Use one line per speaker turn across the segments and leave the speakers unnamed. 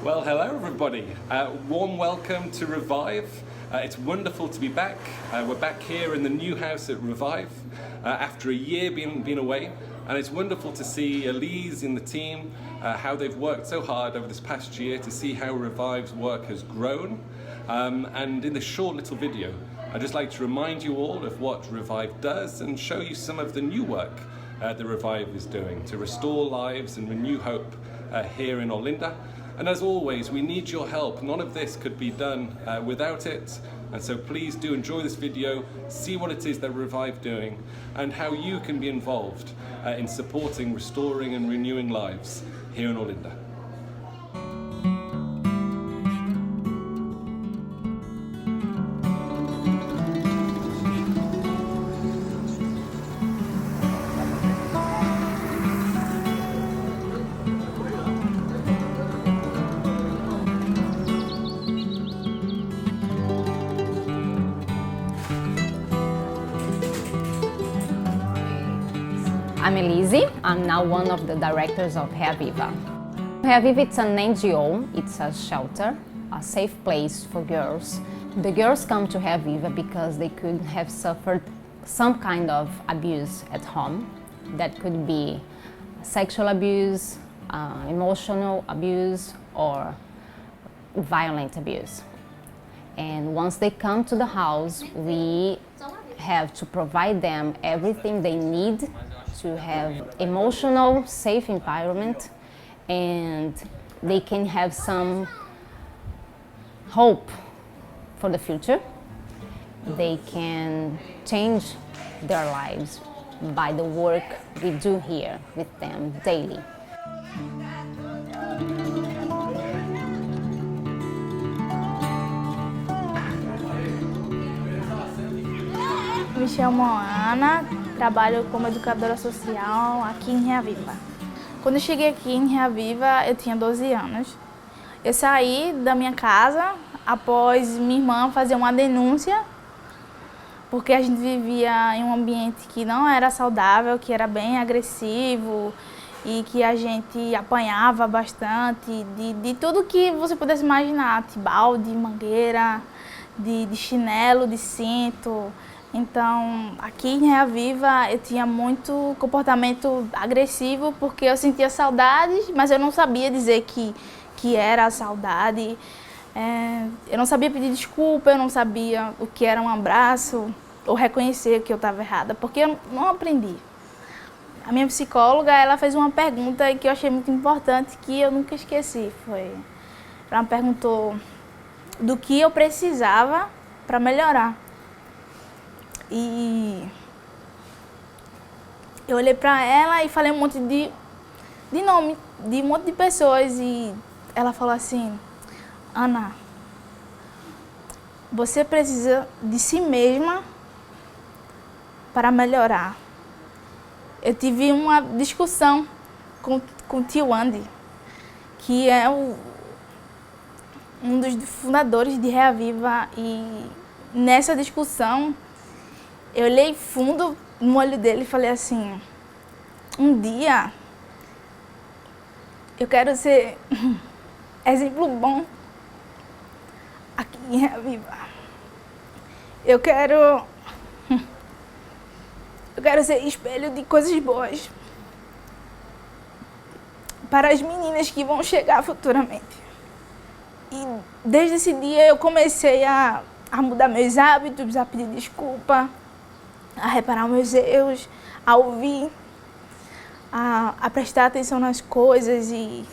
Well, hello everybody. Warm welcome to Revive. It's wonderful to be back. We're back here in the new house at Revive after a year being away. And it's wonderful to see Elise in the team, how they've worked so hard over this past year to see how Revive's work has grown. And in this short little video, I'd just like to remind you all of what Revive does and show you some of the new work that Revive is doing to restore lives and renew hope here in Olinda. And as always, we need your help. None of this could be done without it. And so please do enjoy this video, see what it is that Revive doing, and how you can be involved in supporting, restoring and renewing lives here in Olinda.
I'm Elise. I'm now one of the directors of Reaviva. Reaviva, it's an NGO, it's a shelter, a safe place for girls. The girls come to Reaviva because they could have suffered some kind of abuse at home. That could be sexual abuse, emotional abuse, or violent abuse. And once they come to the house, we have to provide them everything they need to have emotional, safe environment, and they can have some hope for the future. They can change their lives by the work we do here with them daily.
Me chamo Ana, trabalho como educadora social aqui em Reaviva. Quando eu cheguei aqui em Reaviva, eu tinha 12 anos. Eu saí da minha casa após minha irmã fazer uma denúncia, porque a gente vivia em um ambiente que não era saudável, que era bem agressivo e que a gente apanhava bastante de tudo que você pudesse imaginar, de balde, mangueira, de chinelo, de cinto. Então, aqui em Reaviva eu tinha muito comportamento agressivo porque eu sentia saudades, mas eu não sabia dizer que era saudade. Eu não sabia pedir desculpa, eu não sabia o que era um abraço ou reconhecer que eu estava errada, porque eu não aprendi. A minha psicóloga, ela fez uma pergunta que eu achei muito importante, que eu nunca esqueci. Ela me perguntou do que eu precisava para melhorar. E eu olhei para ela e falei um monte de nome, de um monte de pessoas, e ela falou assim: Ana, você precisa de si mesma para melhorar. Eu tive uma discussão com o tio Andy, que é um dos fundadores de Reaviva, e nessa discussão eu olhei fundo no olho dele e falei assim: um dia eu quero ser exemplo bom aqui em Reaviva. Eu quero ser espelho de coisas boas para as meninas que vão chegar futuramente. E desde esse dia eu comecei a mudar meus hábitos, a pedir desculpa, a reparar meus erros, a ouvir, a prestar atenção nas coisas e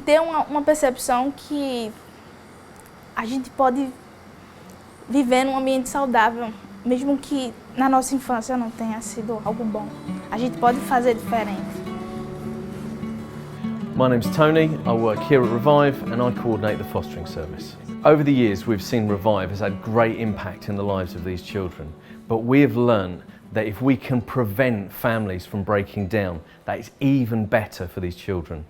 ter uma percepção que a gente pode viver num ambiente saudável, mesmo que na nossa infância não tenha sido algo bom. A gente pode fazer diferente.
My name's Tony, I work here at Revive and I coordinate the fostering service. Over the years we've seen Revive has had great impact in the lives of these children, but we have learned that if we can prevent families from breaking down, that is even better for these children.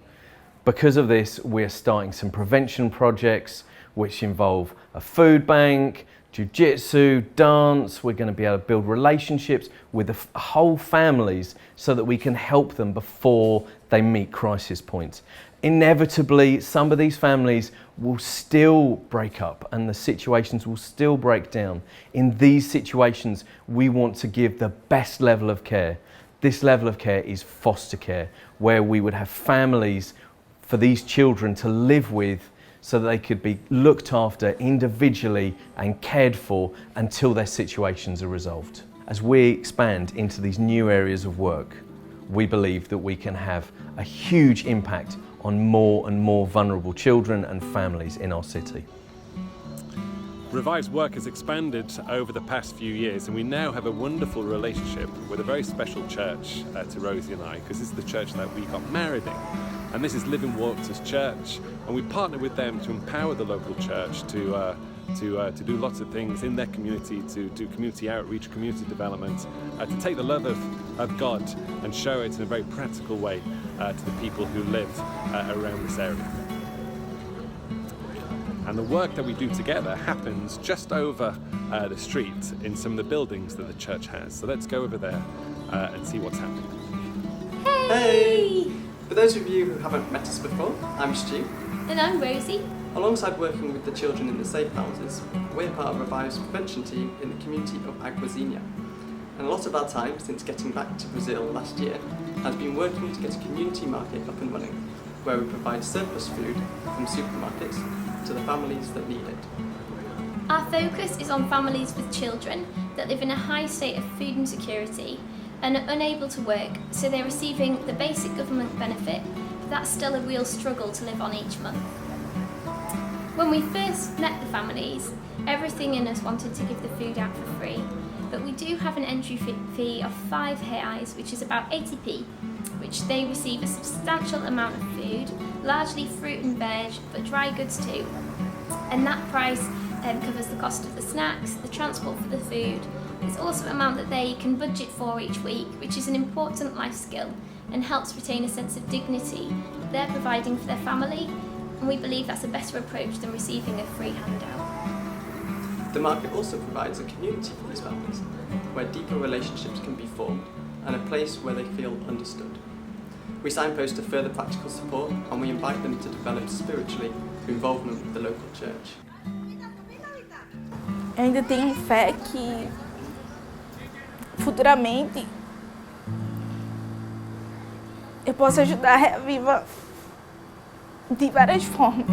Because of this, we're starting some prevention projects, which involve a food bank, jiu-jitsu, dance. We're going to be able to build relationships with the whole families so that we can help them before they meet crisis points. Inevitably, some of these families will still break up and the situations will still break down. In these situations, we want to give the best level of care. This level of care is foster care, where we would have families for these children to live with so that they could be looked after individually and cared for until their situations are resolved. As we expand into these new areas of work, we believe that we can have a huge impact on more and more vulnerable children and families in our city.
Revive's work has expanded over the past few years, and we now have a wonderful relationship with a very special church to Rosie and I, because this is the church that we got married in. And this is Living Waters Church, and we partner with them to empower the local church to do lots of things in their community, to do community outreach, community development, to take the love of God and show it in a very practical way to the people who live around this area. And the work that we do together happens just over the street in some of the buildings that the church has. So let's go over there and see what's happening.
Hey! For those of you who haven't met us before, I'm Stu.
And I'm Rosie.
Alongside working with the children in the safe houses, we're part of Revive's prevention team in the community of Aguazinha. And a lot of our time since getting back to Brazil last year has been working to get a community market up and running, where we provide surplus food from supermarkets to the families that need it.
Our focus is on families with children that live in a high state of food insecurity and are unable to work, so they're receiving the basic government benefit, but that's still a real struggle to live on each month. When we first met the families, everything in us wanted to give the food out for free, but we do have an entry fee of 5 reais, which is about 80p, which they receive a substantial amount of food, largely fruit and veg, but dry goods too. And that price covers the cost of the snacks, the transport for the food. It's also an amount that they can budget for each week, which is an important life skill and helps retain a sense of dignity that they're providing for their family, and we believe that's a better approach than receiving a free handout.
The market also provides a community for these families, where deeper relationships can be formed and a place where they feel understood. We signpost to further practical support, and we invite them to develop spiritually through involvement with the local church.
Eu ainda tenho fé que futuramente eu posso ajudar a Reviva de várias formas.